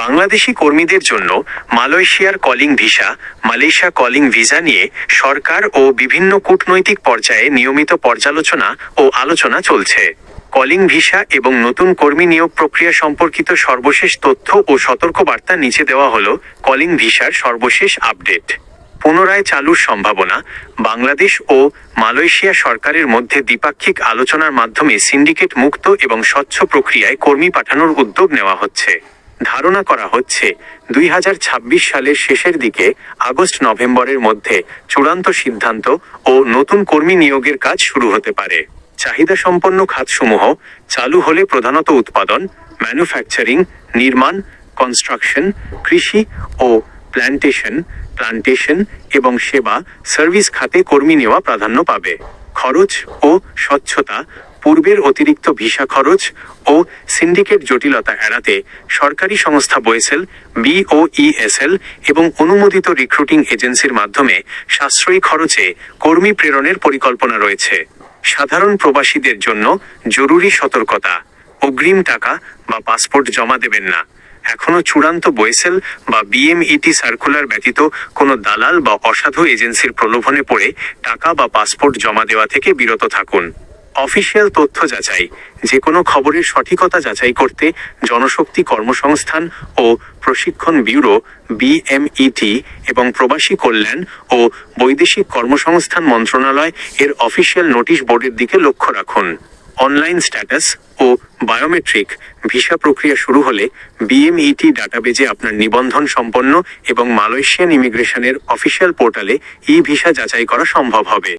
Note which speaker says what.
Speaker 1: বাংলাদেশি কর্মীদের জন্য মালয়েশিয়ার calling visa, Malaysia calling visa নিয়ে সরকার ও বিভিন্ন কূটনৈতিক পর্যায়ে নিয়মিত পর্যালোচনা ও আলোচনা চলছে। কলিং ভিসা এবং নতুন কর্মী নিয়োগ প্রক্রিয়া সম্পর্কিত সর্বশেষ তথ্য ও সতর্কবার্তা নিচে দেওয়া হলো। কলিং ভিসার সর্বশেষ আপডেট। পুনরায় চালুর সম্ভাবনা। বাংলাদেশ ও মালয়েশিয়া সরকারের মধ্যে দ্বিপাক্ষিক আলোচনার মাধ্যমে সিন্ডিকেট মুক্ত এবং স্বচ্ছ প্রক্রিয়ায় কর্মী পাঠানোর উদ্যোগ নেওয়া হচ্ছে। ধারণা করা হচ্ছে 2026 সালের শেষের দিকে আগস্ট-নভেম্বরের মধ্যে চূড়ান্ত সিদ্ধান্ত ও নতুন কর্মী নিয়োগের কাজ শুরু হতে পারে। চাহিদাসম্পন্ন খাতসমূহ চালু হলে প্রধানত উৎপাদন, ম্যানুফ্যাকচারিং, নির্মাণ, কনস্ট্রাকশন, কৃষি ও প্লান্টেশন এবং সেবা সার্ভিস খাতে কর্মী নেওয়া প্রাধান্য পাবে। খরচ ও স্বচ্ছতা। পূর্বের অতিরিক্ত ভিসা খরচ ও সিন্ডিকেট জটিলতা এড়াতে সরকারি সংস্থা বোয়েসেল, BOESL এবং অনুমোদিত রিক্রুটিং এজেন্সির মাধ্যমে সাশ্রয়ী খরচে কর্মী প্রেরণের পরিকল্পনা রয়েছে। সাধারণ প্রবাসীদের জন্য জরুরি সতর্কতা। অগ্রিম টাকা বা পাসপোর্ট জমা দেবেন না। এখনো চূড়ান্ত বোয়েসেল বা BMET সার্কুলার ব্যতীত কোনো দালাল বা অসাধু এজেন্সির প্রলোভনে পড়ে টাকা বা পাসপোর্ট জমা দেওয়া থেকে বিরত থাকুন। অফিসিয়াল তথ্য যাচাই। যে কোনো খবরের সঠিকতা যাচাই করতে জনশক্তি কর্মসংস্থান ও প্রশিক্ষণ ব্যুরো BMET এবং প্রবাসী কল্যাণ ও বৈদেশিক কর্মসংস্থান মন্ত্রণালয় এর অফিসিয়াল নোটিশ বোর্ডের দিকে লক্ষ্য রাখুন। অনলাইন স্ট্যাটাস ও বায়োমেট্রিক। ভিসা প্রক্রিয়া শুরু হলে BMET ডাটাবেজে আপনার নিবন্ধন সম্পন্ন এবং মালয়েশিয়ান ইমিগ্রেশনের অফিসিয়াল পোর্টালে ভিসা যাচাই করা সম্ভব হবে।